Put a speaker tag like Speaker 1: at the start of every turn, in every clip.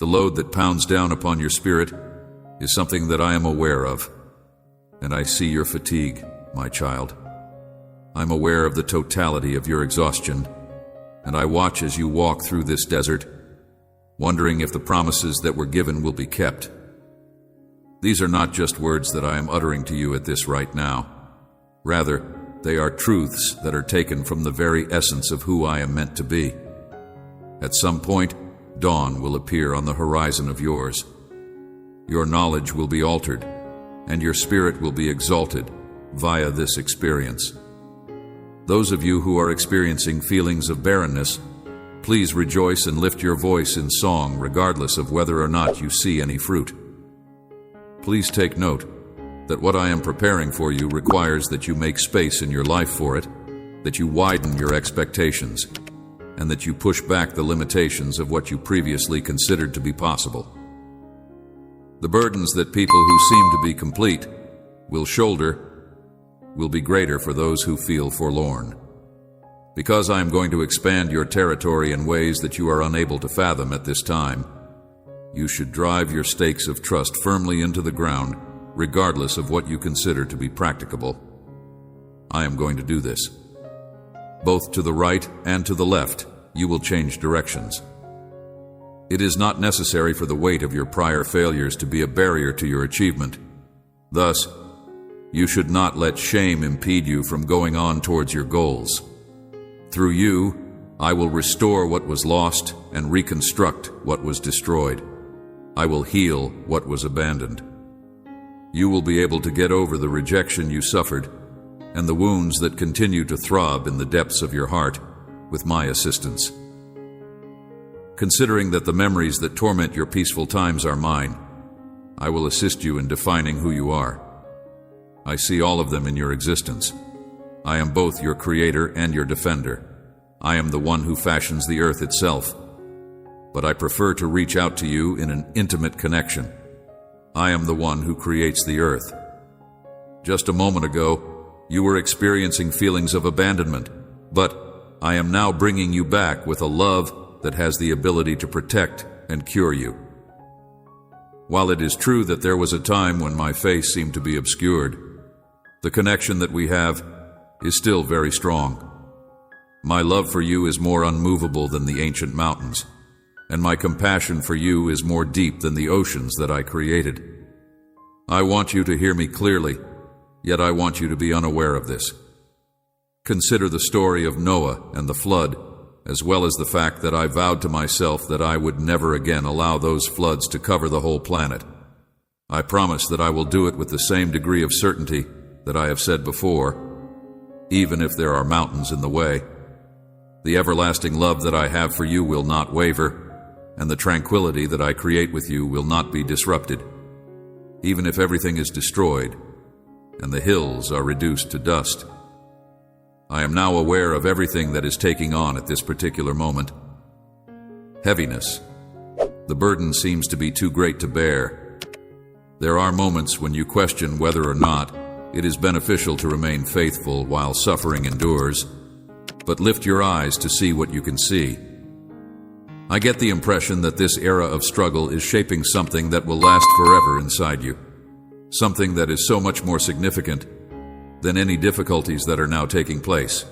Speaker 1: The load that pounds down upon your spirit is something that I am aware of, and I see your fatigue, my child. I'm aware of the totality of your exhaustion, and I watch as you walk through this desert, wondering if the promises that were given will be kept. These are not just words that I am uttering to you at this right now. Rather, they are truths that are taken from the very essence of who I am meant to be. At some point, dawn will appear on the horizon of yours. Your knowledge will be altered, and your spirit will be exalted via this experience. Those of you who are experiencing feelings of barrenness, please rejoice and lift your voice in song regardless of whether or not you see any fruit. Please take note that what I am preparing for you requires that you make space in your life for it, that you widen your expectations, and that you push back the limitations of what you previously considered to be possible. The burdens that people who seem to be complete will shoulder will be greater for those who feel forlorn. Because I am going to expand your territory in ways that you are unable to fathom at this time, you should drive your stakes of trust firmly into the ground, regardless of what you consider to be practicable. I am going to do this. Both to the right and to the left, you will change directions. It is not necessary for the weight of your prior failures to be a barrier to your achievement. Thus, you should not let shame impede you from going on towards your goals. Through you, I will restore what was lost and reconstruct what was destroyed. I will heal what was abandoned. You will be able to get over the rejection you suffered and the wounds that continue to throb in the depths of your heart with my assistance. Considering that the memories that torment your peaceful times are mine, I will assist you in defining who you are. I see all of them in your existence. I am both your creator and your defender. I am the one who fashions the earth itself, but I prefer to reach out to you in an intimate connection. I am the one who creates the earth. Just a moment ago, you were experiencing feelings of abandonment, but I am now bringing you back with a love that has the ability to protect and cure you. While it is true that there was a time when my face seemed to be obscured, the connection that we have is still very strong. My love for you is more unmovable than the ancient mountains, and my compassion for you is more deep than the oceans that I created. I want you to hear me clearly, yet I want you to be unaware of this. Consider the story of Noah and the flood, as well as the fact that I vowed to myself that I would never again allow those floods to cover the whole planet. I promise that I will do it with the same degree of certainty that I have said before, even if there are mountains in the way. The everlasting love that I have for you will not waver, and the tranquility that I create with you will not be disrupted, even if everything is destroyed and the hills are reduced to dust. I am now aware of everything that is taking on at this particular moment. Heaviness. The burden seems to be too great to bear. There are moments when you question whether or not it is beneficial to remain faithful while suffering endures, but lift your eyes to see what you can see. I get the impression that this era of struggle is shaping something that will last forever inside you, something that is so much more significant than any difficulties that are now taking place.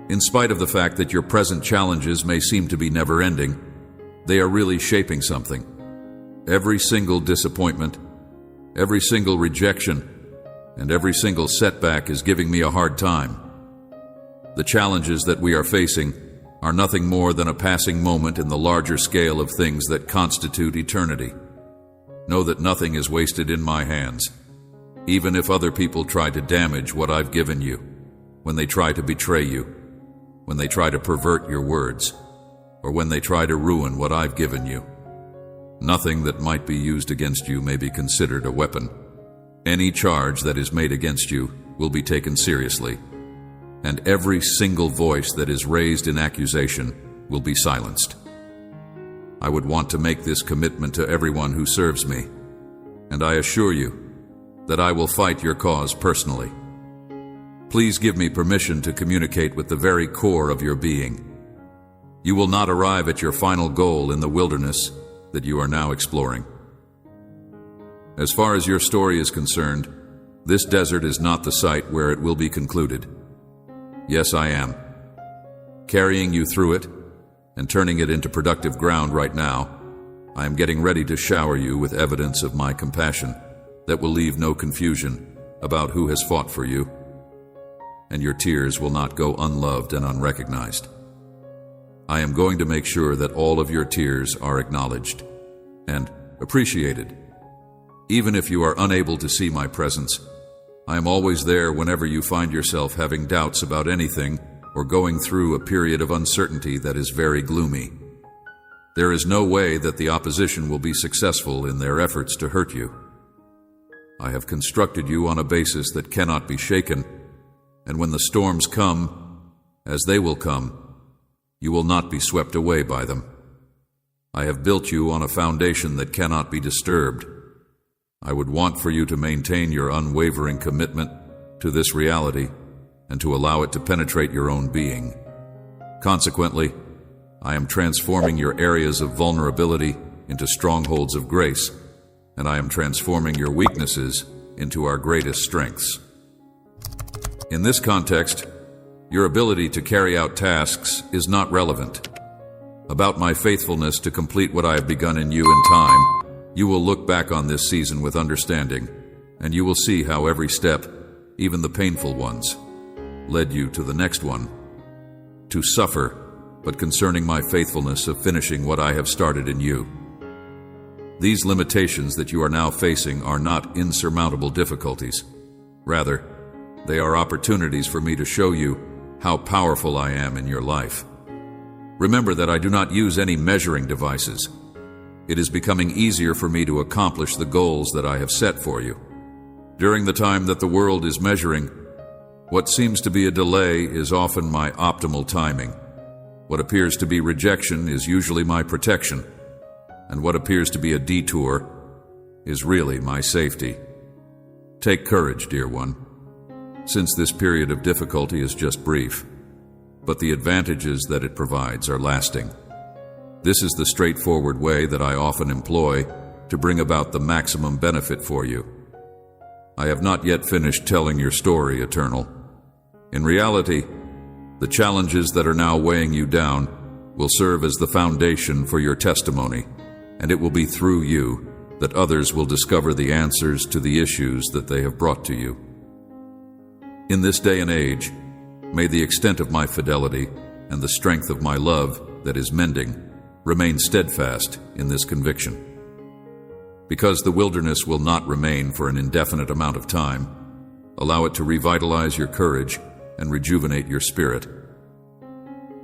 Speaker 1: In spite of the fact that your present challenges may seem to be never-ending, they are really shaping something. Every single disappointment, every single rejection, and every single setback is giving me a hard time. The challenges that we are facing are nothing more than a passing moment in the larger scale of things that constitute eternity. Know that nothing is wasted in my hands, even if other people try to damage what I've given you, when they try to betray you, when they try to pervert your words, or when they try to ruin what I've given you. Nothing that might be used against you may be considered a weapon. Any charge that is made against you will be taken seriously, and every single voice that is raised in accusation will be silenced. I would want to make this commitment to everyone who serves me, and I assure you that I will fight your cause personally. Please give me permission to communicate with the very core of your being. You will not arrive at your final goal in the wilderness, that you are now exploring. As far as your story is concerned, this desert is not the site where it will be concluded. Yes, I am. Carrying you through it and turning it into productive ground right now, I am getting ready to shower you with evidence of my compassion that will leave no confusion about who has fought for you, and your tears will not go unloved and unrecognized. I am going to make sure that all of your tears are acknowledged and appreciated. Even if you are unable to see my presence, I am always there whenever you find yourself having doubts about anything or going through a period of uncertainty that is very gloomy. There is no way that the opposition will be successful in their efforts to hurt you. I have constructed you on a basis that cannot be shaken, and when the storms come, as they will come, you will not be swept away by them. I have built you on a foundation that cannot be disturbed. I would want for you to maintain your unwavering commitment to this reality and to allow it to penetrate your own being. Consequently, I am transforming your areas of vulnerability into strongholds of grace, and I am transforming your weaknesses into our greatest strengths. In this context, your ability to carry out tasks is not relevant. About my faithfulness to complete what I have begun in you in time, you will look back on this season with understanding, and you will see how every step, even the painful ones, led you to the next one. To suffer, but concerning my faithfulness of finishing what I have started in you. These limitations that you are now facing are not insurmountable difficulties. Rather, they are opportunities for me to show you how powerful I am in your life. Remember that I do not use any measuring devices. It is becoming easier for me to accomplish the goals that I have set for you. During the time that the world is measuring, what seems to be a delay is often my optimal timing. What appears to be rejection is usually my protection, and what appears to be a detour is really my safety. Take courage, dear one, since this period of difficulty is just brief, but the advantages that it provides are lasting. This is the straightforward way that I often employ to bring about the maximum benefit for you. I have not yet finished telling your story, Eternal. In reality, the challenges that are now weighing you down will serve as the foundation for your testimony, and it will be through you that others will discover the answers to the issues that they have brought to you. In this day and age, may the extent of my fidelity and the strength of my love that is mending remain steadfast in this conviction. Because the wilderness will not remain for an indefinite amount of time, allow it to revitalize your courage and rejuvenate your spirit.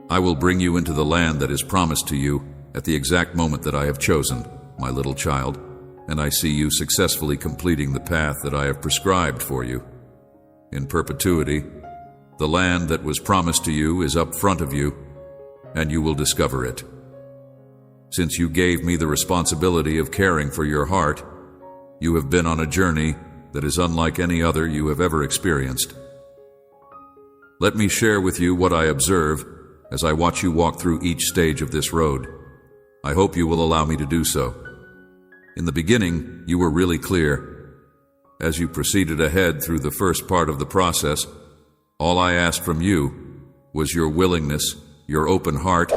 Speaker 1: I will bring you into the land that is promised to you at the exact moment that I have chosen, my little child, and I see you successfully completing the path that I have prescribed for you. In perpetuity, the land that was promised to you is up front of you, and you will discover it. Since you gave me the responsibility of caring for your heart, you have been on a journey that is unlike any other you have ever experienced. Let me share with you what I observe as I watch you walk through each stage of this road. I hope you will allow me to do so. In the beginning, you were really clear. As you proceeded ahead through the first part of the process, all I asked from you was your willingness, your open heart,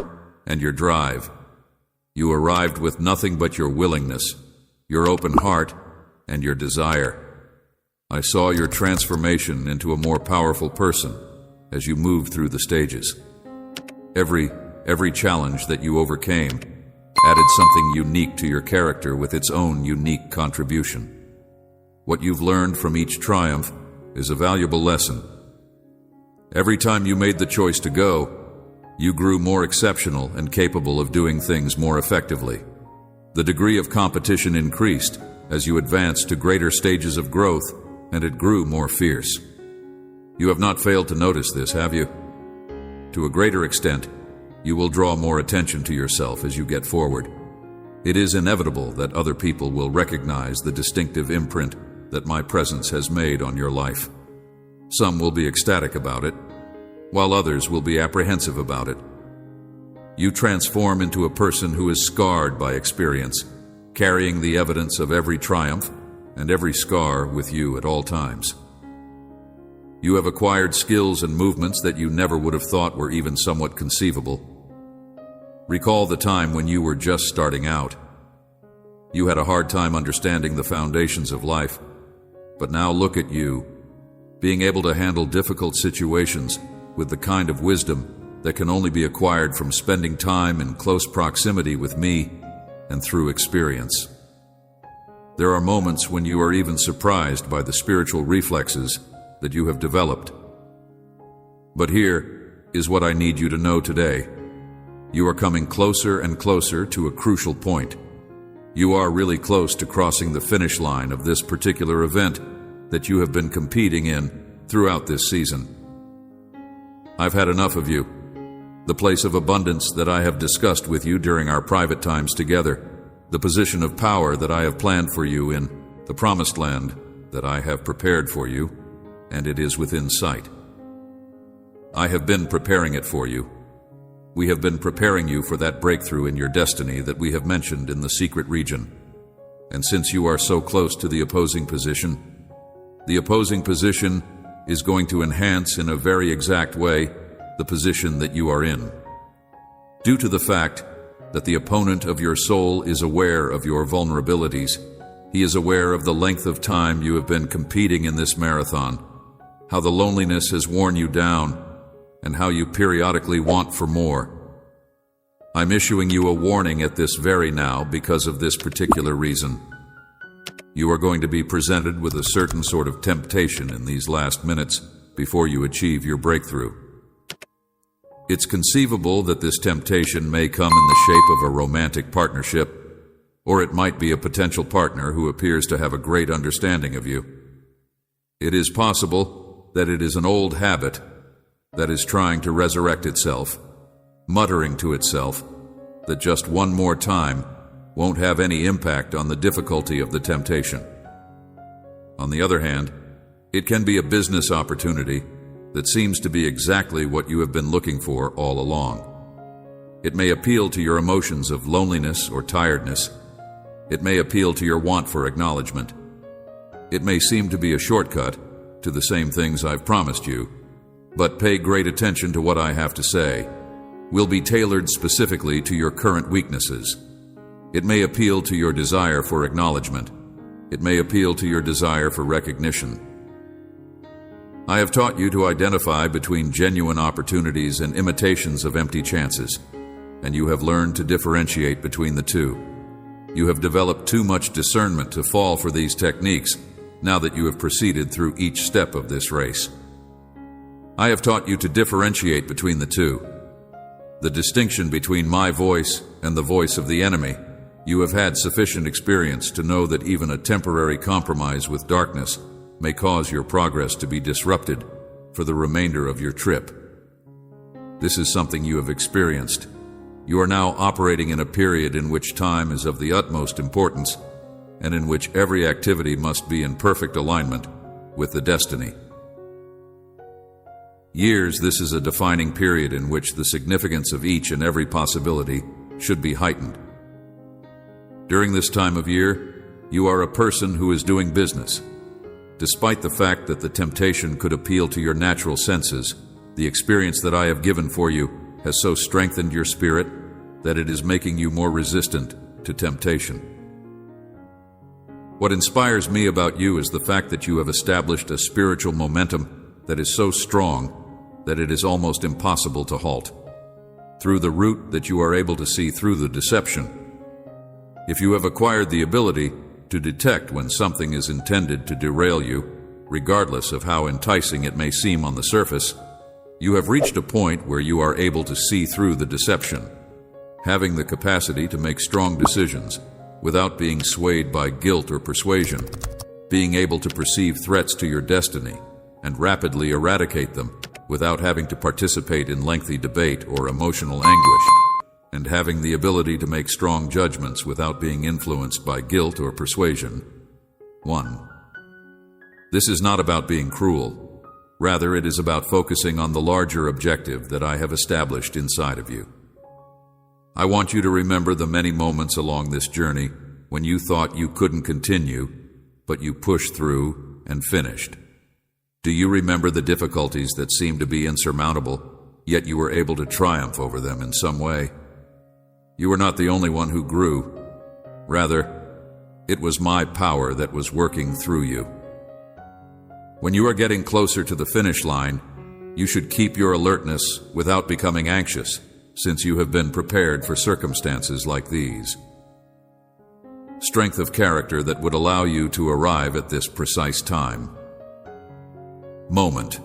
Speaker 1: and your drive. You arrived with nothing but your willingness, your open heart, and your desire. I saw your transformation into a more powerful person as you moved through the stages. Every challenge that you overcame added something unique to your character with its own unique contribution. What you've learned from each triumph is a valuable lesson. Every time you made the choice to go, you grew more exceptional and capable of doing things more effectively. The degree of competition increased as you advanced to greater stages of growth, and it grew more fierce. You have not failed to notice this, have you? To a greater extent, you will draw more attention to yourself as you get forward. It is inevitable that other people will recognize the distinctive imprint that my presence has made on your life. Some will be ecstatic about it, while others will be apprehensive about it. You transform into a person who is scarred by experience, carrying the evidence of every triumph and every scar with you at all times. You have acquired skills and movements that you never would have thought were even somewhat conceivable. Recall the time when you were just starting out. You had a hard time understanding the foundations of life, but now look at you, being able to handle difficult situations with the kind of wisdom that can only be acquired from spending time in close proximity with me and through experience. There are moments when you are even surprised by the spiritual reflexes that you have developed. But here is what I need you to know today. You are coming closer and closer to a crucial point. You are really close to crossing the finish line of this particular event that you have been competing in throughout this season. I've had enough of you. The place of abundance that I have discussed with you during our private times together, the position of power that I have planned for you in the promised land that I have prepared for you, and it is within sight. I have been preparing it for you. We have been preparing you for that breakthrough in your destiny that we have mentioned in the secret region. And since you are so close to the opposing position is going to enhance in a very exact way the position that you are in. Due to the fact that the opponent of your soul is aware of your vulnerabilities, he is aware of the length of time you have been competing in this marathon, how the loneliness has worn you down, and how you periodically want for more. I'm issuing you a warning at this very now because of this particular reason. You are going to be presented with a certain sort of temptation in these last minutes before you achieve your breakthrough. It's conceivable that this temptation may come in the shape of a romantic partnership, or it might be a potential partner who appears to have a great understanding of you. It is possible that it is an old habit that is trying to resurrect itself, muttering to itself that just one more time won't have any impact on the difficulty of the temptation. On the other hand, it can be a business opportunity that seems to be exactly what you have been looking for all along. It may appeal to your emotions of loneliness or tiredness. It may appeal to your want for acknowledgement. It may seem to be a shortcut to the same things I've promised you, but pay great attention to what I have to say. Will be tailored specifically to your current weaknesses. It may appeal to your desire for acknowledgement. It may appeal to your desire for recognition. I have taught you to identify between genuine opportunities and imitations of empty chances, and you have learned to differentiate between the two. You have developed too much discernment to fall for these techniques now that you have proceeded through each step of this race. I have taught you to differentiate between the two. The distinction between my voice and the voice of the enemy. You have had sufficient experience to know that even a temporary compromise with darkness may cause your progress to be disrupted for the remainder of your trip. This is something you have experienced. You are now operating in a period in which time is of the utmost importance and in which every activity must be in perfect alignment with the destiny. Years, this is a defining period in which the significance of each and every possibility should be heightened. During this time of year, you are a person who is doing business. Despite the fact that the temptation could appeal to your natural senses, the experience that I have given for you has so strengthened your spirit that it is making you more resistant to temptation. What inspires me about you is the fact that you have established a spiritual momentum that is so strong that it is almost impossible to halt. Through the route that you are able to see through the deception. If you have acquired the ability to detect when something is intended to derail you, regardless of how enticing it may seem on the surface, you have reached a point where you are able to see through the deception, having the capacity to make strong decisions without being swayed by guilt or persuasion, being able to perceive threats to your destiny and rapidly eradicate them without having to participate in lengthy debate or emotional anguish, and having the ability to make strong judgments without being influenced by guilt or persuasion. 1. This is not about being cruel. Rather, it is about focusing on the larger objective that I have established inside of you. I want you to remember the many moments along this journey when you thought you couldn't continue, but you pushed through and finished. Do you remember the difficulties that seemed to be insurmountable, yet you were able to triumph over them in some way? You were not the only one who grew. Rather, it was my power that was working through you. When you are getting closer to the finish line, you should keep your alertness without becoming anxious, since you have been prepared for circumstances like these. Strength of character that would allow you to arrive at this precise time. Moment.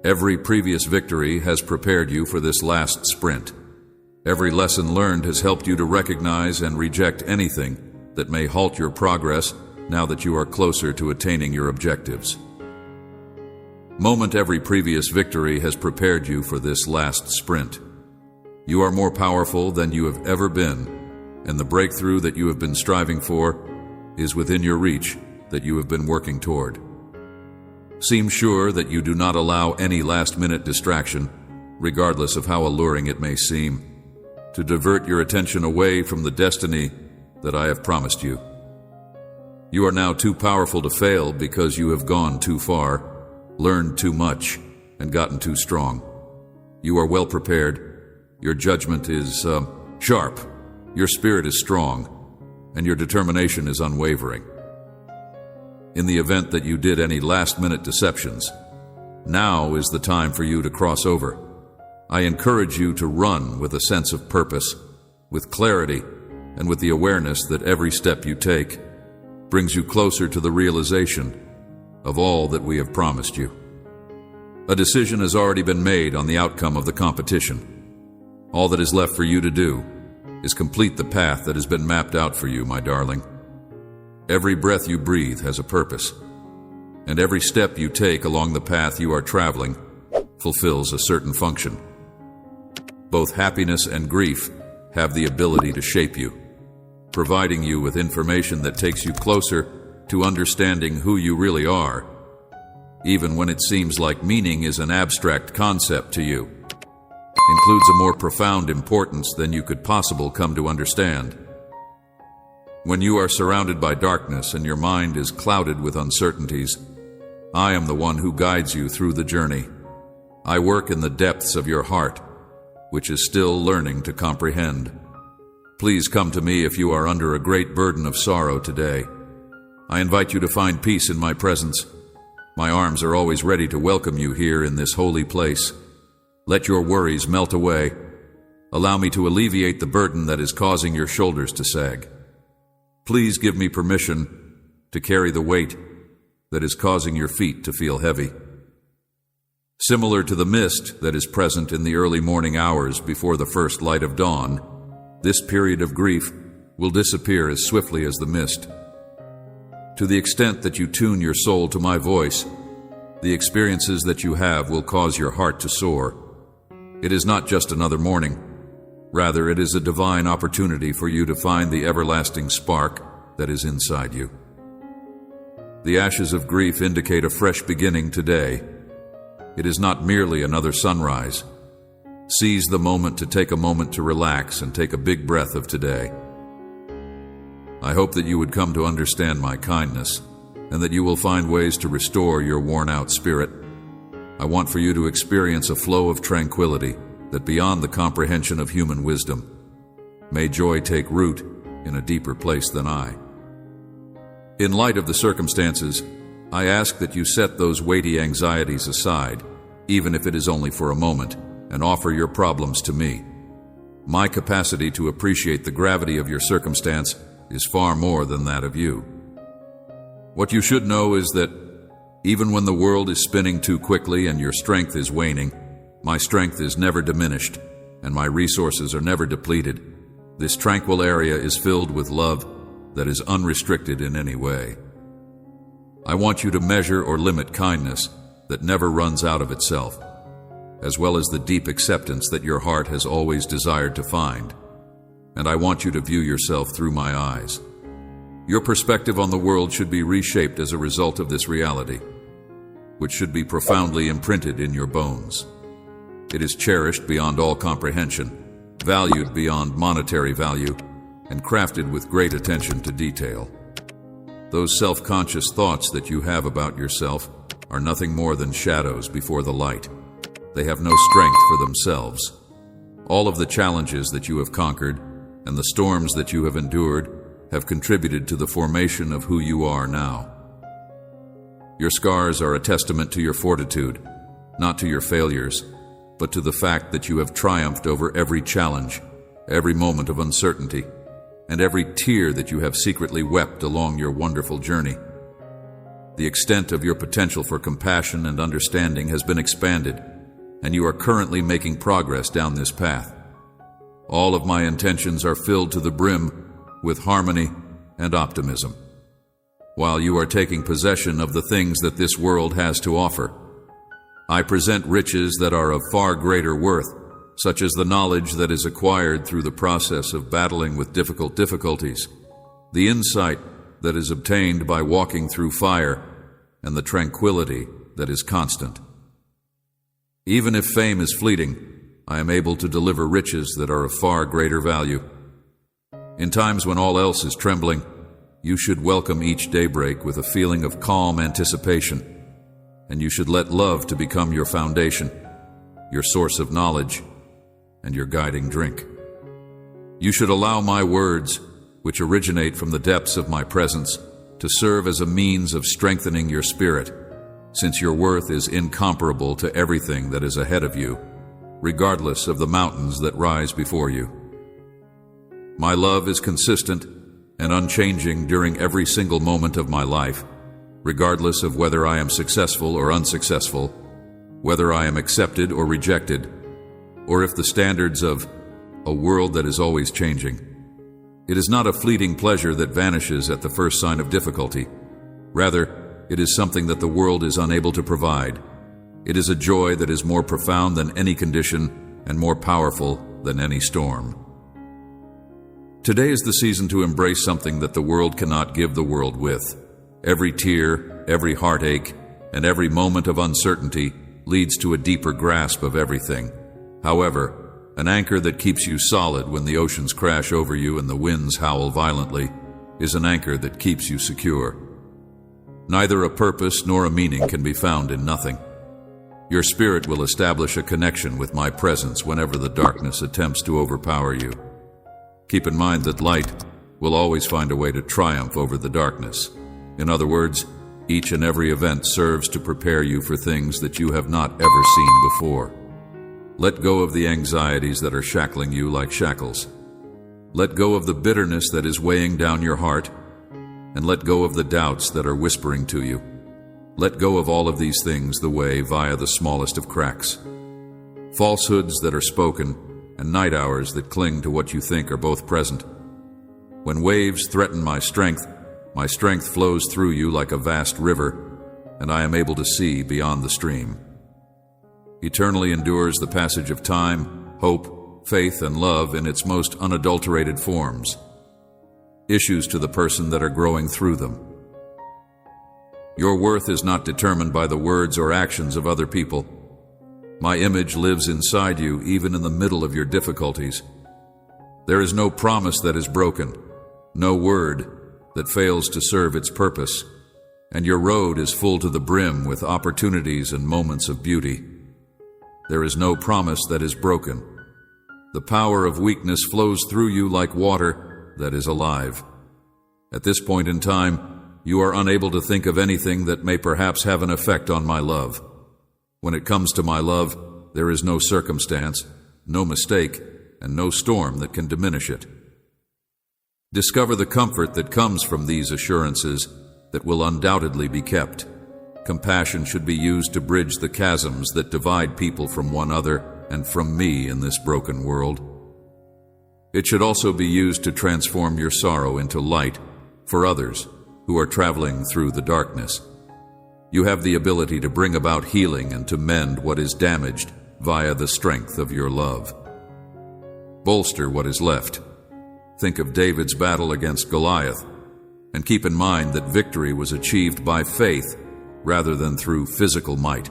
Speaker 1: Every previous victory has prepared you for this last sprint. Every lesson learned has helped you to recognize and reject anything that may halt your progress now that you are closer to attaining your objectives. Moment. Every previous victory has prepared you for this last sprint. You are more powerful than you have ever been, and the breakthrough that you have been striving for is within your reach that you have been working toward. Seem sure that you do not allow any last-minute distraction, regardless of how alluring it may seem, to divert your attention away from the destiny that I have promised you. You are now too powerful to fail because you have gone too far, learned too much, and gotten too strong. You are well prepared. Your judgment is sharp. Your spirit is strong, and your determination is unwavering. In the event that you did any last-minute deceptions, now is the time for you to cross over. I encourage you to run with a sense of purpose, with clarity, and with the awareness that every step you take brings you closer to the realization of all that we have promised you. A decision has already been made on the outcome of the competition. All that is left for you to do is complete the path that has been mapped out for you, my darling. Every breath you breathe has a purpose, and every step you take along the path you are traveling fulfills a certain function. Both happiness and grief have the ability to shape you, providing you with information that takes you closer to understanding who you really are, even when it seems like meaning is an abstract concept to you. Includes a more profound importance than you could possibly come to understand. When you are surrounded by darkness and your mind is clouded with uncertainties, I am the one who guides you through the journey. I work in the depths of your heart, which is still learning to comprehend. Please come to me if you are under a great burden of sorrow today. I invite you to find peace in my presence. My arms are always ready to welcome you here in this holy place. Let your worries melt away. Allow me to alleviate the burden that is causing your shoulders to sag. Please give me permission to carry the weight that is causing your feet to feel heavy. Similar to the mist that is present in the early morning hours before the first light of dawn, this period of grief will disappear as swiftly as the mist. To the extent that you tune your soul to my voice, the experiences that you have will cause your heart to soar. It is not just another morning. Rather, it is a divine opportunity for you to find the everlasting spark that is inside you. The ashes of grief indicate a fresh beginning today. It is not merely another sunrise. Seize the moment to take a moment to relax and take a big breath of today. I hope that you would come to understand my kindness and that you will find ways to restore your worn-out spirit. I want for you to experience a flow of tranquility that beyond the comprehension of human wisdom. May joy take root in a deeper place than I. In light of the circumstances, I ask that you set those weighty anxieties aside, even if it is only for a moment, and offer your problems to me. My capacity to appreciate the gravity of your circumstance is far more than that of you. What you should know is that even when the world is spinning too quickly and your strength is waning, my strength is never diminished, and my resources are never depleted. This tranquil area is filled with love that is unrestricted in any way. I want you to measure or limit kindness that never runs out of itself, as well as the deep acceptance that your heart has always desired to find. And I want you to view yourself through my eyes. Your perspective on the world should be reshaped as a result of this reality, which should be profoundly imprinted in your bones. It is cherished beyond all comprehension, valued beyond monetary value, and crafted with great attention to detail. Those self-conscious thoughts that you have about yourself are nothing more than shadows before the light. They have no strength for themselves. All of the challenges that you have conquered and the storms that you have endured have contributed to the formation of who you are now. Your scars are a testament to your fortitude, not to your failures, but to the fact that you have triumphed over every challenge, every moment of uncertainty, and every tear that you have secretly wept along your wonderful journey. The extent of your potential for compassion and understanding has been expanded, and you are currently making progress down this path. All of my intentions are filled to the brim with harmony and optimism. While you are taking possession of the things that this world has to offer, I present riches that are of far greater worth, such as the knowledge that is acquired through the process of battling with difficulties, the insight that is obtained by walking through fire, and the tranquility that is constant. Even if fame is fleeting, I am able to deliver riches that are of far greater value. In times when all else is trembling, you should welcome each daybreak with a feeling of calm anticipation, and you should let love to become your foundation, your source of knowledge, and your guiding drink. You should allow my words, which originate from the depths of my presence, to serve as a means of strengthening your spirit, since your worth is incomparable to everything that is ahead of you, regardless of the mountains that rise before you. My love is consistent and unchanging during every single moment of my life, regardless of whether I am successful or unsuccessful, whether I am accepted or rejected, or if the standards of a world that is always changing. It is not a fleeting pleasure that vanishes at the first sign of difficulty. Rather, it is something that the world is unable to provide. It is a joy that is more profound than any condition and more powerful than any storm. Today is the season to embrace something that the world cannot give the world with. Every tear, every heartache, and every moment of uncertainty leads to a deeper grasp of everything. However, an anchor that keeps you solid when the oceans crash over you and the winds howl violently is an anchor that keeps you secure. Neither a purpose nor a meaning can be found in nothing. Your spirit will establish a connection with my presence whenever the darkness attempts to overpower you. Keep in mind that light will always find a way to triumph over the darkness. In other words, each and every event serves to prepare you for things that you have not ever seen before. Let go of the anxieties that are shackling you like shackles. Let go of the bitterness that is weighing down your heart, and let go of the doubts that are whispering to you. Let go of all of these things the way via the smallest of cracks. Falsehoods that are spoken and night hours that cling to what you think are both present. When waves threaten my strength flows through you like a vast river, and I am able to see beyond the stream. Eternally endures the passage of time, hope, faith, and love in its most unadulterated forms. Issues to the person that are growing through them. Your worth is not determined by the words or actions of other people. My image lives inside you even in the middle of your difficulties. There is no promise that is broken, no word that fails to serve its purpose, and your road is full to the brim with opportunities and moments of beauty. There is no promise that is broken. The power of weakness flows through you like water that is alive. At this point in time, you are unable to think of anything that may perhaps have an effect on my love. When it comes to my love, there is no circumstance, no mistake, and no storm that can diminish it. Discover the comfort that comes from these assurances that will undoubtedly be kept. Compassion should be used to bridge the chasms that divide people from one another and from me in this broken world. It should also be used to transform your sorrow into light for others who are traveling through the darkness. You have the ability to bring about healing and to mend what is damaged via the strength of your love. Bolster what is left. Think of David's battle against Goliath, and keep in mind that victory was achieved by faith rather than through physical might.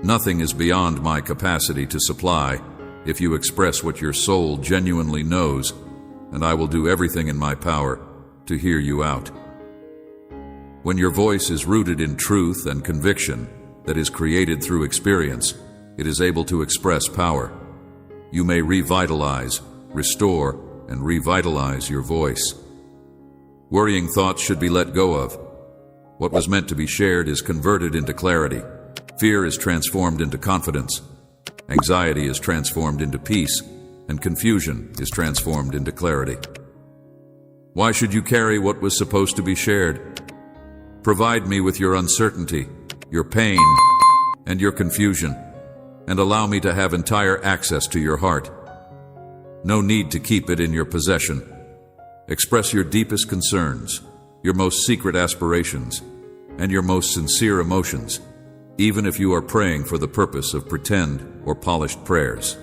Speaker 1: Nothing is beyond my capacity to supply, if you express what your soul genuinely knows, and I will do everything in my power to hear you out. When your voice is rooted in truth and conviction that is created through experience, it is able to express power. You may revitalize, restore, and revitalize your voice. Worrying thoughts should be let go of. What was meant to be shared is converted into clarity. Fear is transformed into confidence. Anxiety is transformed into peace, and confusion is transformed into clarity. Why should you carry what was supposed to be shared? Provide me with your uncertainty, your pain, and your confusion, and allow me to have entire access to your heart. No need to keep it in your possession. Express your deepest concerns, your most secret aspirations, and your most sincere emotions, even if you are praying for the purpose of pretend or polished prayers.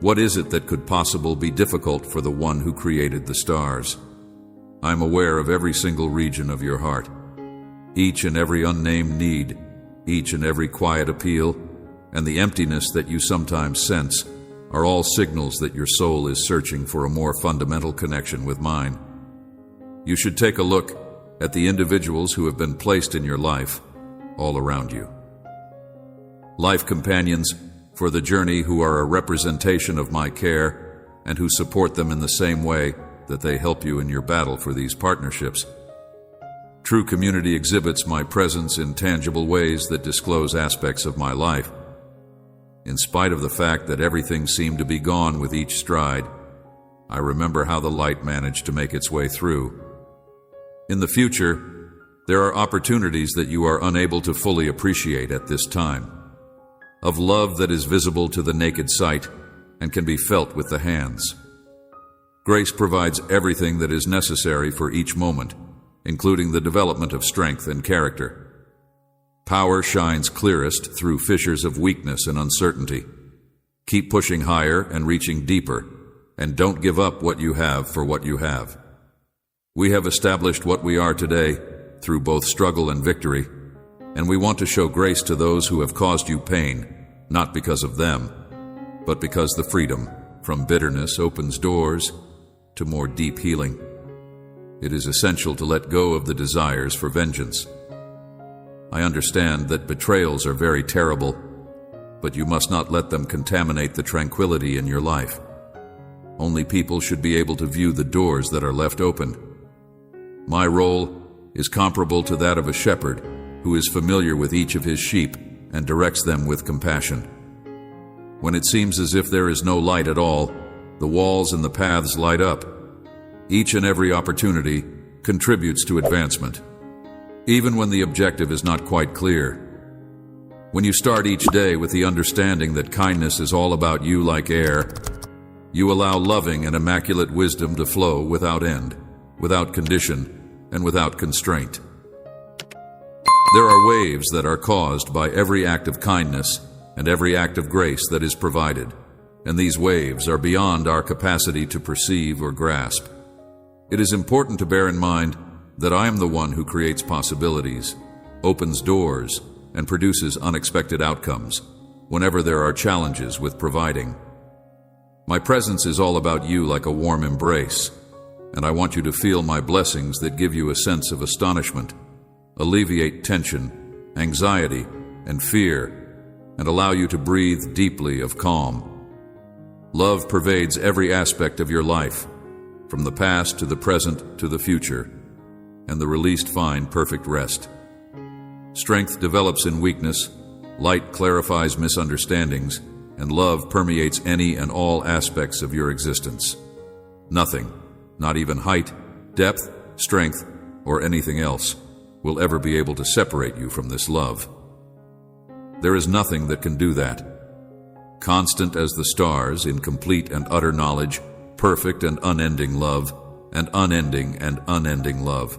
Speaker 1: What is it that could possibly be difficult for the one who created the stars? I am aware of every single region of your heart, each and every unnamed need, each and every quiet appeal, and the emptiness that you sometimes sense are all signals that your soul is searching for a more fundamental connection with mine. You should take a look at the individuals who have been placed in your life all around you. Life companions for the journey who are a representation of my care and who support them in the same way that they help you in your battle for these partnerships. True community exhibits my presence in tangible ways that disclose aspects of my life. In spite of the fact that everything seemed to be gone with each stride, I remember how the light managed to make its way through. In the future, there are opportunities that you are unable to fully appreciate at this time, of love that is visible to the naked sight and can be felt with the hands. Grace provides everything that is necessary for each moment, including the development of strength and character. Power shines clearest through fissures of weakness and uncertainty. Keep pushing higher and reaching deeper, and don't give up what you have for what you have. We have established what we are today through both struggle and victory, and we want to show grace to those who have caused you pain, not because of them, but because the freedom from bitterness opens doors to more deep healing. It is essential to let go of the desires for vengeance. I understand that betrayals are very terrible, but you must not let them contaminate the tranquility in your life. Only people should be able to view the doors that are left open. My role is comparable to that of a shepherd who is familiar with each of his sheep and directs them with compassion. When it seems as if there is no light at all, the walls and the paths light up. Each and every opportunity contributes to advancement, even when the objective is not quite clear. When you start each day with the understanding that kindness is all about you like air, you allow loving and immaculate wisdom to flow without end, without condition, and without constraint. There are waves that are caused by every act of kindness and every act of grace that is provided, and these waves are beyond our capacity to perceive or grasp. It is important to bear in mind that I am the one who creates possibilities, opens doors, and produces unexpected outcomes whenever there are challenges with providing. My presence is all about you like a warm embrace, and I want you to feel my blessings that give you a sense of astonishment, alleviate tension, anxiety, and fear, and allow you to breathe deeply of calm. Love pervades every aspect of your life, from the past to the present to the future, and the released find perfect rest. Strength develops in weakness, light clarifies misunderstandings, and love permeates any and all aspects of your existence. Nothing, not even height, depth, strength, or anything else, will ever be able to separate you from this love. There is nothing that can do that. Constant as the stars in complete and utter knowledge, perfect and unending love, and unending love.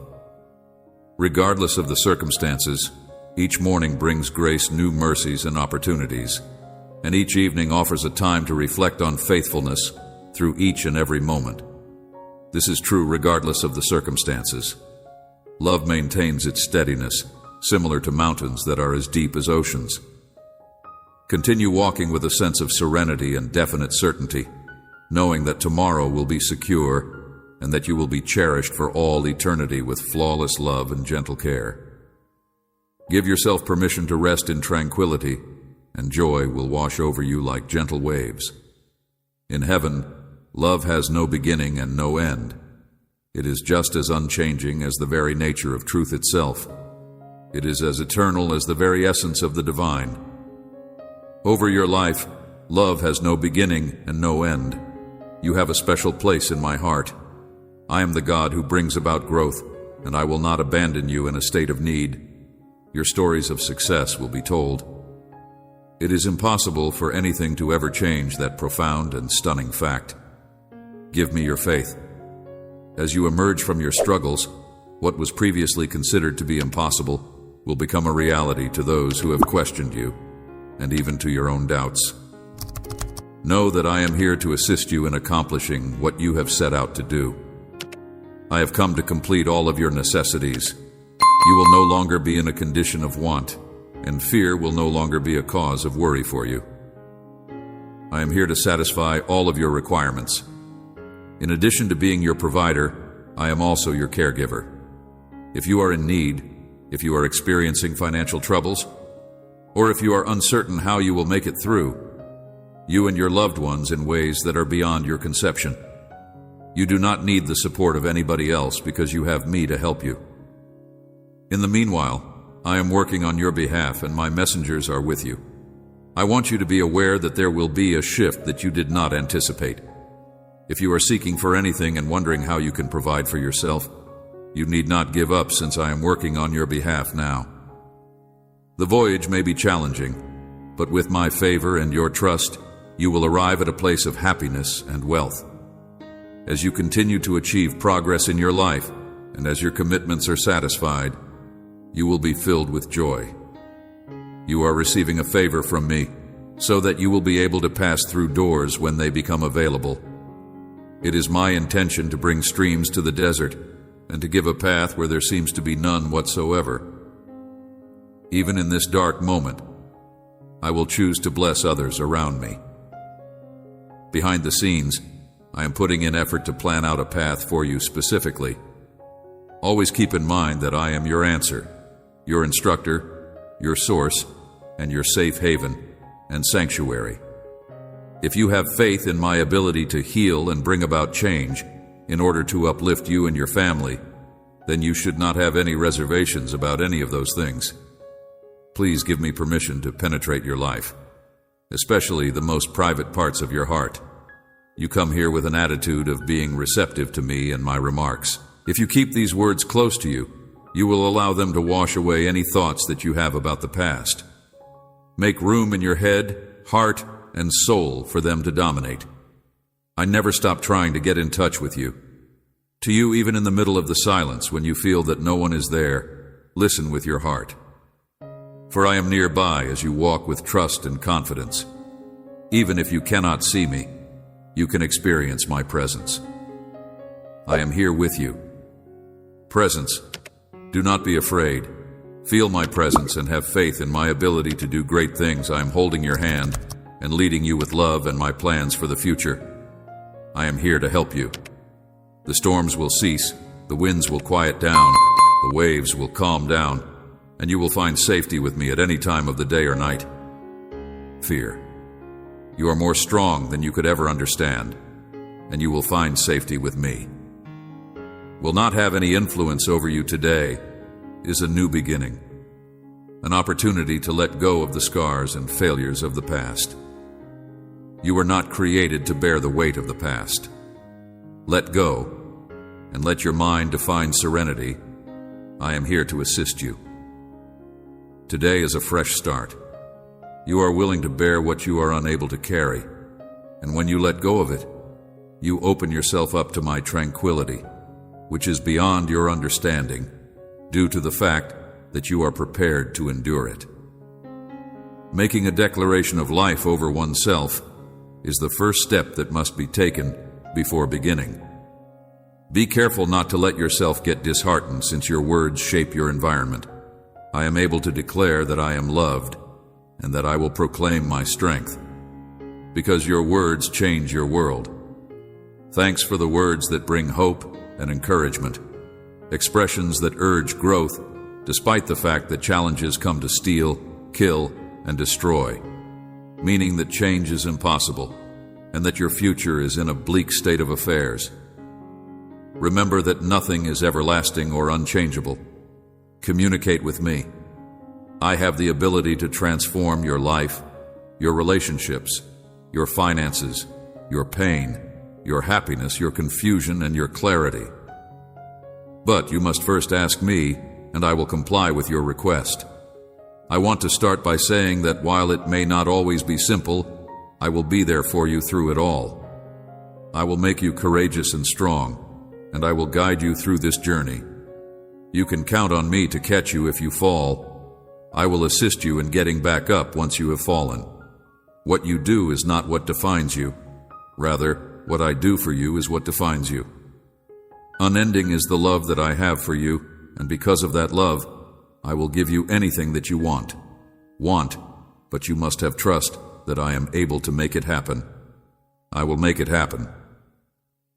Speaker 1: Regardless of the circumstances, each morning brings grace new mercies and opportunities, and each evening offers a time to reflect on faithfulness through each and every moment. This is true regardless of the circumstances. Love maintains its steadiness, similar to mountains that are as deep as oceans. Continue walking with a sense of serenity and definite certainty, knowing that tomorrow will be secure and that you will be cherished for all eternity with flawless love and gentle care. Give yourself permission to rest in tranquility, and joy will wash over you like gentle waves. In heaven, love has no beginning and no end. It is just as unchanging as the very nature of truth itself. It is as eternal as the very essence of the divine. Over your life, love has no beginning and no end. You have a special place in my heart. I am the God who brings about growth, and I will not abandon you in a state of need. Your stories of success will be told. It is impossible for anything to ever change that profound and stunning fact. Give me your faith. As you emerge from your struggles, what was previously considered to be impossible will become a reality to those who have questioned you, and even to your own doubts. Know that I am here to assist you in accomplishing what you have set out to do. I have come to complete all of your necessities. You will no longer be in a condition of want, and fear will no longer be a cause of worry for you. I am here to satisfy all of your requirements. In addition to being your provider, I am also your caregiver. If you are in need, if you are experiencing financial troubles, or if you are uncertain how you will make it through, you and your loved ones in ways that are beyond your conception, you do not need the support of anybody else because you have me to help you. In the meanwhile, I am working on your behalf and my messengers are with you. I want you to be aware that there will be a shift that you did not anticipate. If you are seeking for anything and wondering how you can provide for yourself, you need not give up since I am working on your behalf now. The voyage may be challenging, but with my favor and your trust, you will arrive at a place of happiness and wealth. As you continue to achieve progress in your life, and as your commitments are satisfied, you will be filled with joy. You are receiving a favor from me, so that you will be able to pass through doors when they become available. It is my intention to bring streams to the desert, and to give a path where there seems to be none whatsoever. Even in this dark moment, I will choose to bless others around me. Behind the scenes, I am putting in effort to plan out a path for you specifically. Always keep in mind that I am your answer, your instructor, your source, and your safe haven and sanctuary. If you have faith in my ability to heal and bring about change in order to uplift you and your family, then you should not have any reservations about any of those things. Please give me permission to penetrate your life, especially the most private parts of your heart. You come here with an attitude of being receptive to me and my remarks. If you keep these words close to you, you will allow them to wash away any thoughts that you have about the past. Make room in your head, heart, and soul for them to dominate. I never stop trying to get in touch with you. To you, even in the middle of the silence, when you feel that no one is there, listen with your heart. For I am nearby as you walk with trust and confidence. Even if you cannot see me, you can experience my presence. I am here with you. Presence. Do not be afraid. Feel my presence and have faith in my ability to do great things. I am holding your hand and leading you with love and my plans for the future. I am here to help you. The storms will cease, the winds will quiet down, the waves will calm down, and you will find safety with me at any time of the day or night. Fear. You are more strong than you could ever understand, and you will find safety with me. Will not have any influence over you today is a new beginning, an opportunity to let go of the scars and failures of the past. You were not created to bear the weight of the past. Let go, and let your mind define serenity. I am here to assist you. Today is a fresh start. You are willing to bear what you are unable to carry, and when you let go of it, you open yourself up to my tranquility, which is beyond your understanding, due to the fact that you are prepared to endure it. Making a declaration of life over oneself is the first step that must be taken before beginning. Be careful not to let yourself get disheartened, since your words shape your environment. I am able to declare that I am loved, and that I will proclaim my strength, because your words change your world. Thanks for the words that bring hope and encouragement, expressions that urge growth, despite the fact that challenges come to steal, kill, and destroy, meaning that change is impossible, and that your future is in a bleak state of affairs. Remember that nothing is everlasting or unchangeable. Communicate with me. I have the ability to transform your life, your relationships, your finances, your pain, your happiness, your confusion, and your clarity. But you must first ask me, and I will comply with your request. I want to start by saying that while it may not always be simple, I will be there for you through it all. I will make you courageous and strong, and I will guide you through this journey. You can count on me to catch you if you fall. I will assist you in getting back up once you have fallen. What you do is not what defines you. Rather, what I do for you is what defines you. Unending is the love that I have for you, and because of that love, I will give you anything that you want. But you must have trust that I am able to make it happen. I will make it happen.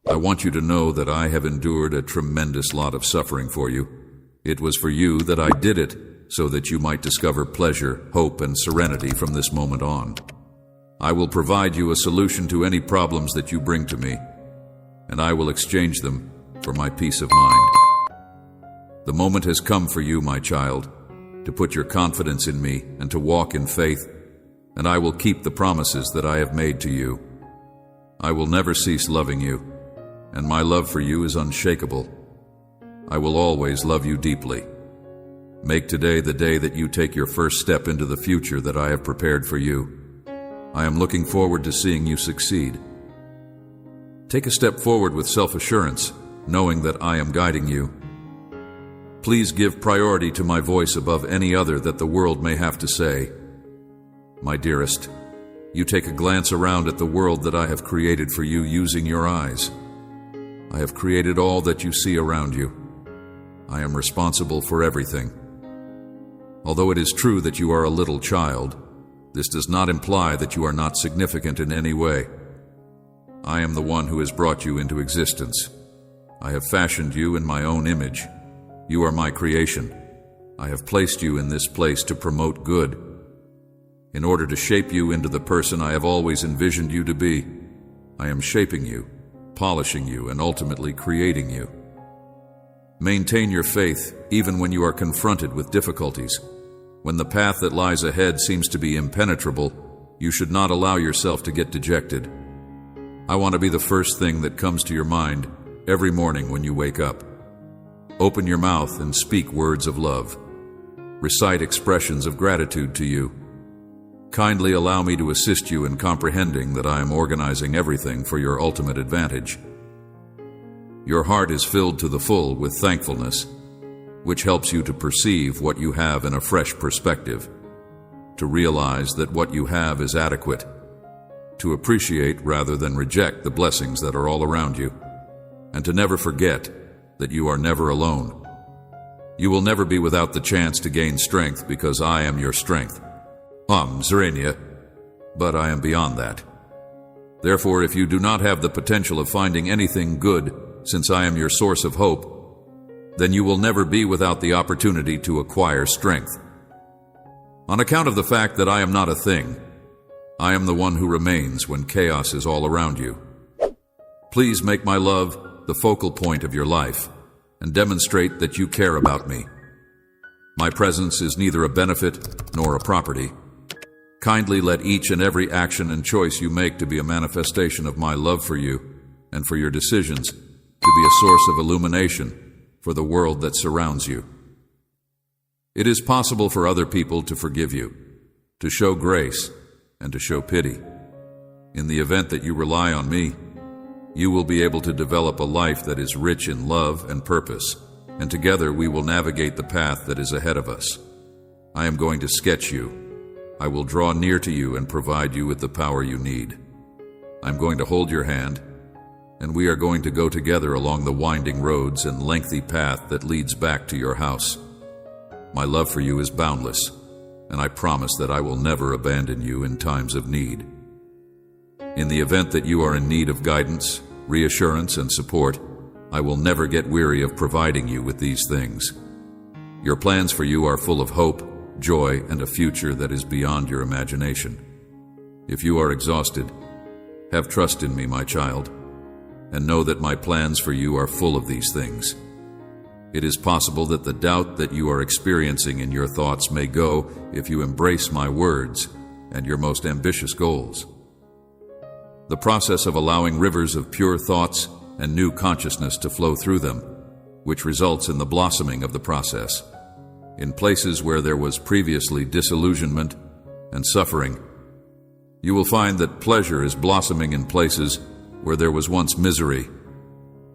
Speaker 1: I want you to know that I have endured a tremendous lot of suffering for you. It was for you that I did it, so that you might discover pleasure, hope, and serenity from this moment on. I will provide you a solution to any problems that you bring to me, and I will exchange them for my peace of mind. The moment has come for you, my child, to put your confidence in me and to walk in faith, and I will keep the promises that I have made to you. I will never cease loving you, and my love for you is unshakable. I will always love you deeply. Make today the day that you take your first step into the future that I have prepared for you. I am looking forward to seeing you succeed. Take a step forward with self-assurance, knowing that I am guiding you. Please give priority to my voice above any other that the world may have to say. My dearest, you take a glance around at the world that I have created for you using your eyes. I have created all that you see around you. I am responsible for everything. Although it is true that you are a little child, this does not imply that you are not significant in any way. I am the one who has brought you into existence. I have fashioned you in my own image. You are my creation. I have placed you in this place to promote good, in order to shape you into the person I have always envisioned you to be. I am shaping you, polishing you, and ultimately creating you. Maintain your faith even when you are confronted with difficulties. When the path that lies ahead seems to be impenetrable, you should not allow yourself to get dejected. I want to be the first thing that comes to your mind every morning when you wake up. Open your mouth and speak words of love. Recite expressions of gratitude to you. Kindly allow me to assist you in comprehending that I am organizing everything for your ultimate advantage. Your heart is filled to the full with thankfulness, which helps you to perceive what you have in a fresh perspective, to realize that what you have is adequate, to appreciate rather than reject the blessings that are all around you, and to never forget that you are never alone. You will never be without the chance to gain strength because I am your strength. Zrania, but I am beyond that. Therefore, if you do not have the potential of finding anything good, since I am your source of hope, then you will never be without the opportunity to acquire strength. On account of the fact that I am not a thing, I am the one who remains when chaos is all around you. Please make my love the focal point of your life and demonstrate that you care about me. My presence is neither a benefit nor a property. Kindly let each and every action and choice you make to be a manifestation of my love for you and for your decisions to be a source of illumination for the world that surrounds you. It is possible for other people to forgive you, to show grace, and to show pity. In the event that you rely on me, you will be able to develop a life that is rich in love and purpose, and together we will navigate the path that is ahead of us. I am going to sketch you. I will draw near to you and provide you with the power you need. I'm going to hold your hand, and we are going to go together along the winding roads and lengthy path that leads back to your house. My love for you is boundless. and I promise that I will never abandon you in times of need. In the event that you are in need of guidance, reassurance, and support, I will never get weary of providing you with these things. Your plans for you are full of hope, joy, and a future that is beyond your imagination. If you are exhausted, have trust in me, my child, and know that my plans for you are full of these things. It is possible that the doubt that you are experiencing in your thoughts may go if you embrace my words and your most ambitious goals. The process of allowing rivers of pure thoughts and new consciousness to flow through them, which results in the blossoming of the process. In places where there was previously disillusionment and suffering, you will find that pleasure is blossoming in places where there was once misery.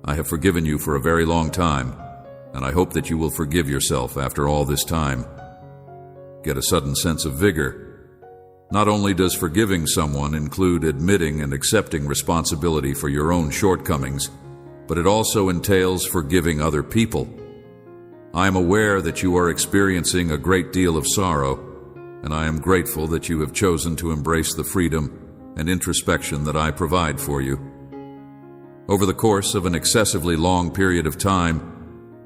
Speaker 1: I have forgiven you for a very long time, and I hope that you will forgive yourself after all this time. Get a sudden sense of vigor. Not only does forgiving someone include admitting and accepting responsibility for your own shortcomings, but it also entails forgiving other people. I am aware that you are experiencing a great deal of sorrow, and I am grateful that you have chosen to embrace the freedom and introspection that I provide for you. Over the course of an excessively long period of time,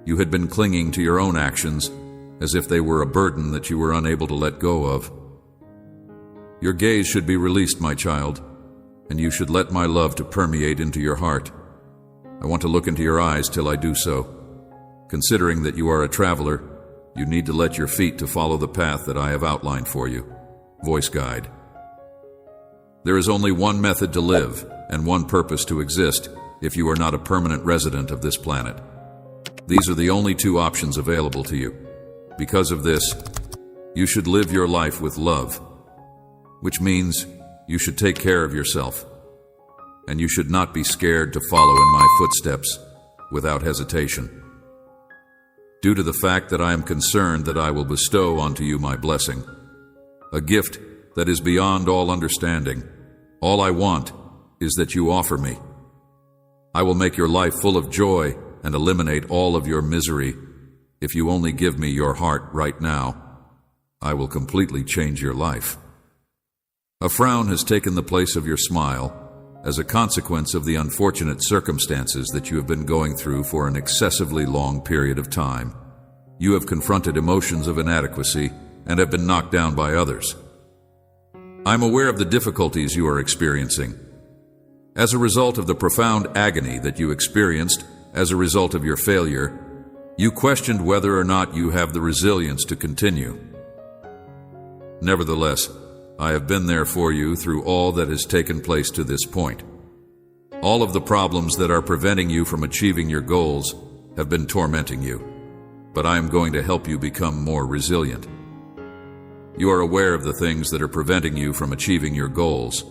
Speaker 1: you had been clinging to your own actions as if they were a burden that you were unable to let go of. Your gaze should be released, my child, and you should let my love to permeate into your heart. I want to look into your eyes till I do so. Considering that you are a traveler, you need to let your feet to follow the path that I have outlined for you. Voice guide. There is only one method to live and one purpose to exist if you are not a permanent resident of this planet. These are the only two options available to you. Because of this, you should live your life with love, which means you should take care of yourself, and you should not be scared to follow in my footsteps without hesitation. Due to the fact that I am concerned that I will bestow onto you my blessing, a gift that is beyond all understanding, all I want is that you offer me. I will make your life full of joy and eliminate all of your misery if you only give me your heart right now. I will completely change your life. A frown has taken the place of your smile as a consequence of the unfortunate circumstances that you have been going through for an excessively long period of time. You have confronted emotions of inadequacy and have been knocked down by others. I'm aware of the difficulties you are experiencing. As a result of the profound agony that you experienced as a result of your failure, you questioned whether or not you have the resilience to continue. Nevertheless, I have been there for you through all that has taken place to this point. All of the problems that are preventing you from achieving your goals have been tormenting you, but I am going to help you become more resilient. You are aware of the things that are preventing you from achieving your goals,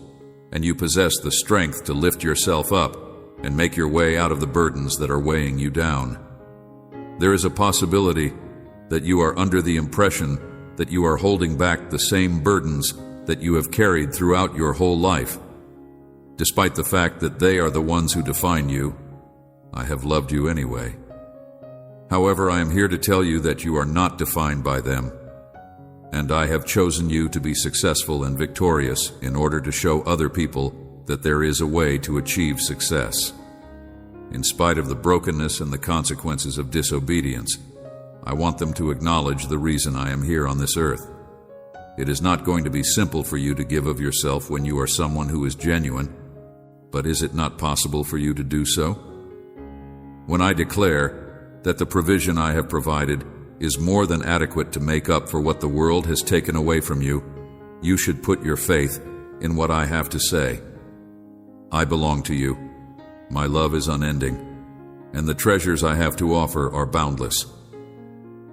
Speaker 1: and you possess the strength to lift yourself up and make your way out of the burdens that are weighing you down. There is a possibility that you are under the impression that you are holding back the same burdens that you have carried throughout your whole life. Despite the fact that they are the ones who define you, I have loved you anyway. However, I am here to tell you that you are not defined by them, and I have chosen you to be successful and victorious in order to show other people that there is a way to achieve success. In spite of the brokenness and the consequences of disobedience, I want them to acknowledge the reason I am here on this earth. It is not going to be simple for you to give of yourself when you are someone who is genuine, but is it not possible for you to do so? When I declare that the provision I have provided is more than adequate to make up for what the world has taken away from you, you should put your faith in what I have to say. I belong to you. My love is unending, and the treasures I have to offer are boundless.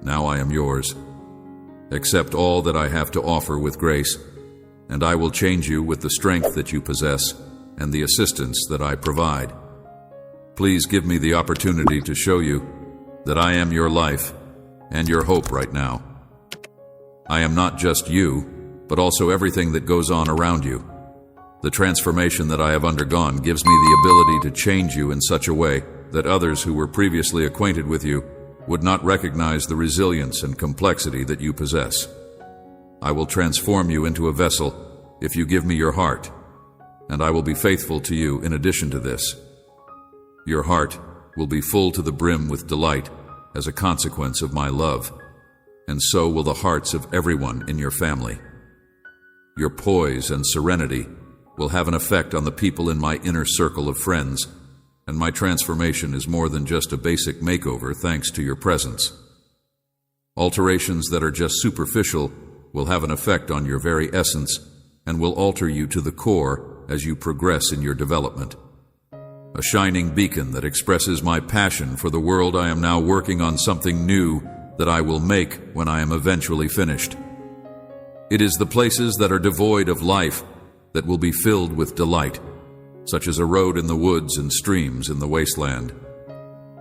Speaker 1: Now I am yours. Accept all that I have to offer with grace, and I will change you with the strength that you possess and the assistance that I provide. Please give me the opportunity to show you that I am your life and your hope right now. I am not just you, but also everything that goes on around you. The transformation that I have undergone gives me the ability to change you in such a way that others who were previously acquainted with you would not recognize the resilience and complexity that you possess. I will transform you into a vessel if you give me your heart, and I will be faithful to you in addition to this. Your heart will be full to the brim with delight as a consequence of my love, and so will the hearts of everyone in your family. Your poise and serenity will have an effect on the people in my inner circle of friends, and my transformation is more than just a basic makeover thanks to your presence. Alterations that are just superficial will have an effect on your very essence and will alter you to the core as you progress in your development. A shining beacon that expresses my passion for the world. I am now working on something new that I will make when I am eventually finished. It is the places that are devoid of life that will be filled with delight, such as a road in the woods and streams in the wasteland.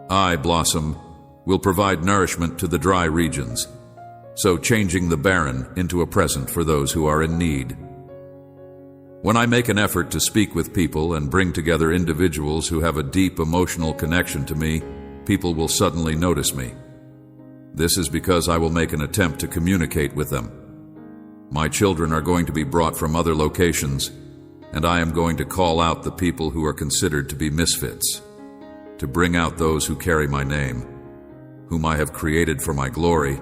Speaker 1: I, Blossom, will provide nourishment to the dry regions, so changing the barren into a present for those who are in need. When I make an effort to speak with people and bring together individuals who have a deep emotional connection to me, people will suddenly notice me. This is because I will make an attempt to communicate with them. My children are going to be brought from other locations, and I am going to call out the people who are considered to be misfits, to bring out those who carry my name, whom I have created for my glory.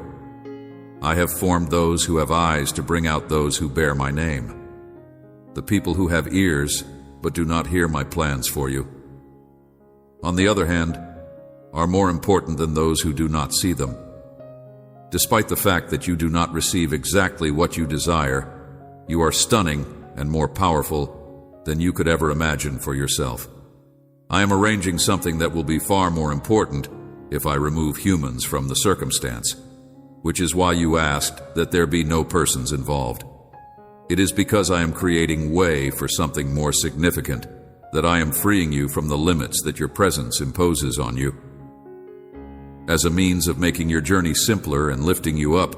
Speaker 1: I have formed those who have eyes to bring out those who bear my name. The people who have ears but do not hear my plans for you, on the other hand, are more important than those who do not see them. Despite the fact that you do not receive exactly what you desire, you are stunning and more powerful than you could ever imagine for yourself. I am arranging something that will be far more important if I remove humans from the circumstance, which is why you asked that there be no persons involved. It is because I am creating way for something more significant that I am freeing you from the limits that your presence imposes on you. As a means of making your journey simpler and lifting you up,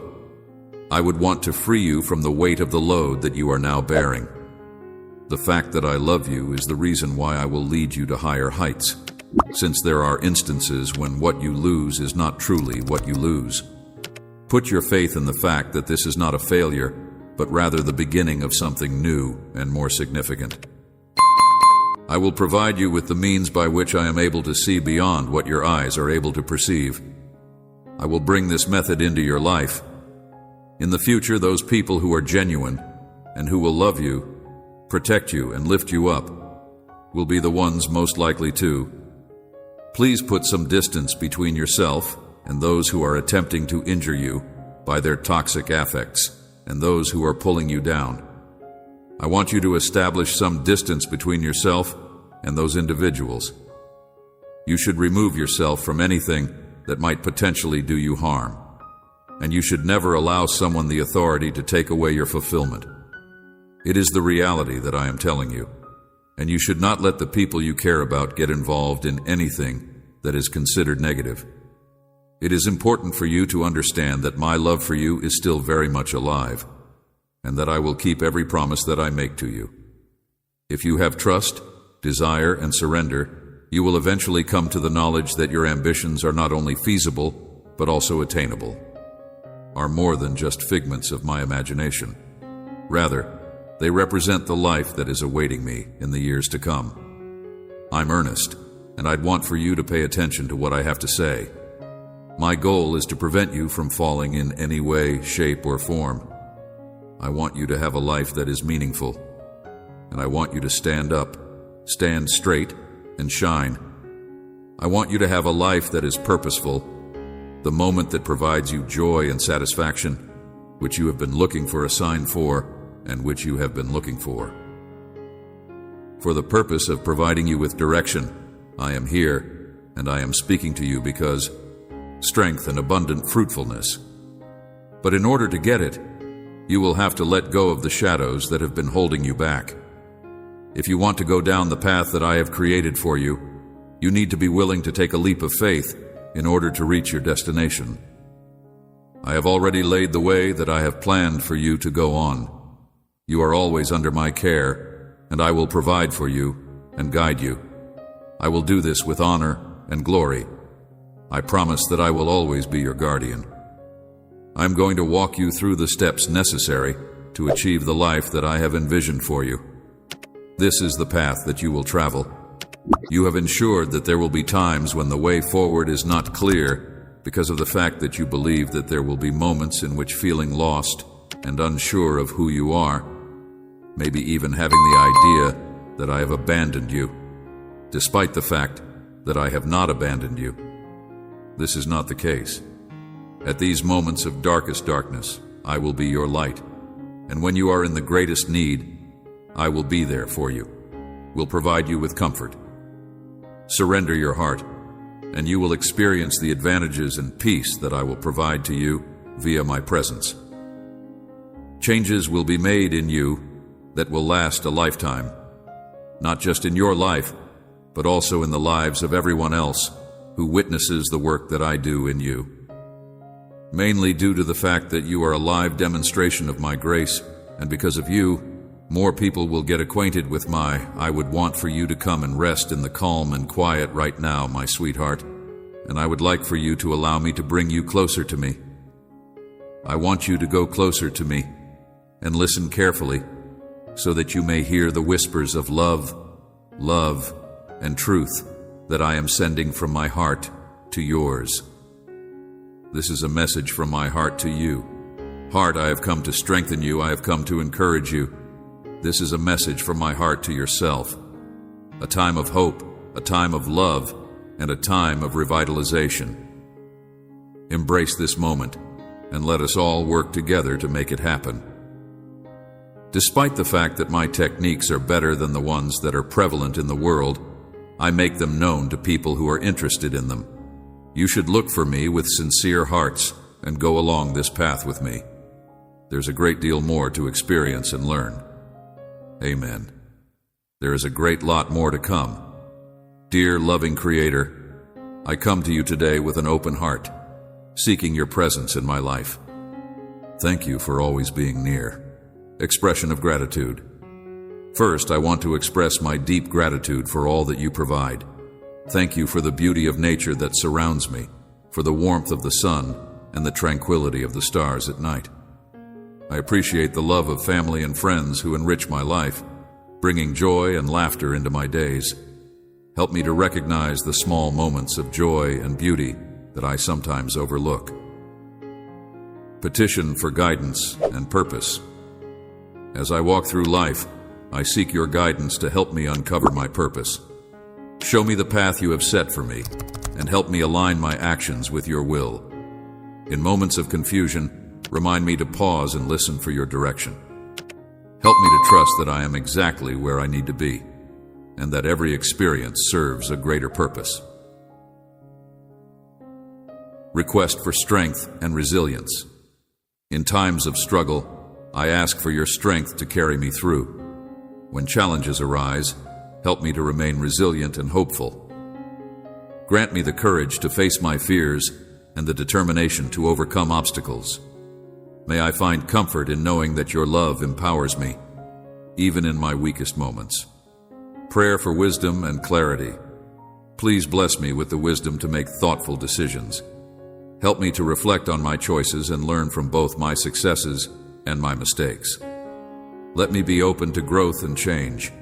Speaker 1: I would want to free you from the weight of the load that you are now bearing. The fact that I love you is the reason why I will lead you to higher heights, since there are instances when what you lose is not truly what you lose. Put your faith in the fact that this is not a failure, but rather the beginning of something new and more significant. I will provide you with the means by which I am able to see beyond what your eyes are able to perceive. I will bring this method into your life. In the future, those people who are genuine and who will love you, protect you, and lift you up will be the ones most likely to. Please put some distance between yourself and those who are attempting to injure you by their toxic affects and those who are pulling you down. I want you to establish some distance between yourself and those individuals. You should remove yourself from anything that might potentially do you harm, and you should never allow someone the authority to take away your fulfillment. It is the reality that I am telling you, and you should not let the people you care about get involved in anything that is considered negative. It is important for you to understand that my love for you is still very much alive, and that I will keep every promise that I make to you. If you have trust, desire, and surrender, you will eventually come to the knowledge that your ambitions are not only feasible, but also attainable, are more than just figments of my imagination. Rather, they represent the life that is awaiting me in the years to come. I'm earnest, and I'd want for you to pay attention to what I have to say. My goal is to prevent you from falling in any way, shape, or form. I want you to have a life that is meaningful, and I want you to stand up, stand straight, and shine. I want you to have a life that is purposeful, the moment that provides you joy and satisfaction, which you have been looking for a sign for, and which you have been looking for. For the purpose of providing you with direction, I am here, and I am speaking to you because strength and abundant fruitfulness. But in order to get it, you will have to let go of the shadows that have been holding you back. If you want to go down the path that I have created for you, you need to be willing to take a leap of faith in order to reach your destination. I have already laid the way that I have planned for you to go on. You are always under my care, and I will provide for you and guide you. I will do this with honor and glory. I promise that I will always be your guardian. I'm going to walk you through the steps necessary to achieve the life that I have envisioned for you. This is the path that you will travel. You have ensured that there will be times when the way forward is not clear because of the fact that you believe that there will be moments in which feeling lost and unsure of who you are, maybe even having the idea that I have abandoned you, despite the fact that I have not abandoned you. This is not the case. At these moments of darkest darkness, I will be your light, and when you are in the greatest need, I will be there for you, will provide you with comfort. Surrender your heart, and you will experience the advantages and peace that I will provide to you via my presence. Changes will be made in you that will last a lifetime, not just in your life, but also in the lives of everyone else who witnesses the work that I do in you. Mainly due to the fact that you are a live demonstration of my grace, and because of you, more people will get acquainted with I would want for you to come and rest in the calm and quiet right now, my sweetheart, and I would like for you to allow me to bring you closer to me. I want you to go closer to me and listen carefully so that you may hear the whispers of love, and truth that I am sending from my heart to yours. This is a message from my heart to you. Heart, I have come to strengthen you. I have come to encourage you. This is a message from my heart to yourself. A time of hope, a time of love, and a time of revitalization. Embrace this moment, and let us all work together to make it happen. Despite the fact that my techniques are better than the ones that are prevalent in the world, I make them known to people who are interested in them. You should look for me with sincere hearts and go along this path with me. There's a great deal more to experience and learn. Amen. There is a great lot more to come. Dear loving Creator, I come to you today with an open heart, seeking your presence in my life. Thank you for always being near. Expression of gratitude. First, I want to express my deep gratitude for all that you provide. Thank you for the beauty of nature that surrounds me, for the warmth of the sun and the tranquility of the stars at night. I appreciate the love of family and friends who enrich my life, bringing joy and laughter into my days. Help me to recognize the small moments of joy and beauty that I sometimes overlook. Petition for guidance and purpose. As I walk through life, I seek your guidance to help me uncover my purpose. Show me the path you have set for me, and help me align my actions with your will. In moments of confusion, remind me to pause and listen for your direction. Help me to trust that I am exactly where I need to be, and that every experience serves a greater purpose. Request for strength and resilience. In times of struggle, I ask for your strength to carry me through. When challenges arise, help me to remain resilient and hopeful. Grant me the courage to face my fears and the determination to overcome obstacles. May I find comfort in knowing that your love empowers me, even in my weakest moments. Prayer for wisdom and clarity. Please bless me with the wisdom to make thoughtful decisions. Help me to reflect on my choices and learn from both my successes and my mistakes. Let me be open to growth and change,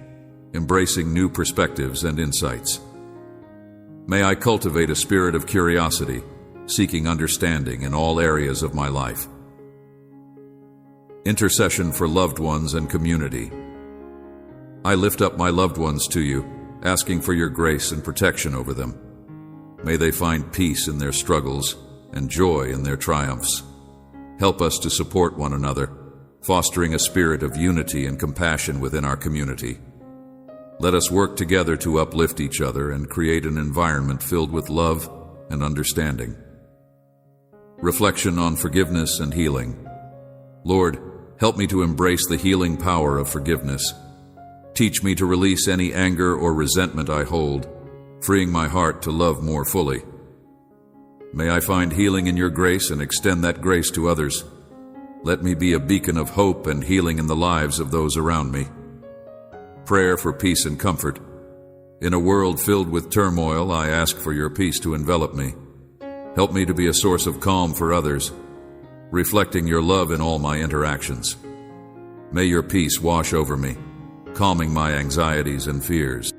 Speaker 1: embracing new perspectives and insights. May I cultivate a spirit of curiosity, seeking understanding in all areas of my life. Intercession for loved ones and community. I lift up my loved ones to you, asking for your grace and protection over them. May they find peace in their struggles and joy in their triumphs. Help us to support one another, fostering a spirit of unity and compassion within our community. Let us work together to uplift each other and create an environment filled with love and understanding. Reflection on forgiveness and healing. Lord, help me to embrace the healing power of forgiveness. Teach me to release any anger or resentment I hold, freeing my heart to love more fully. May I find healing in your grace and extend that grace to others. Let me be a beacon of hope and healing in the lives of those around me. Prayer for peace and comfort. In a world filled with turmoil, I ask for your peace to envelop me. Help me to be a source of calm for others. reflecting your love in all my interactions. May your peace wash over me, calming my anxieties and fears.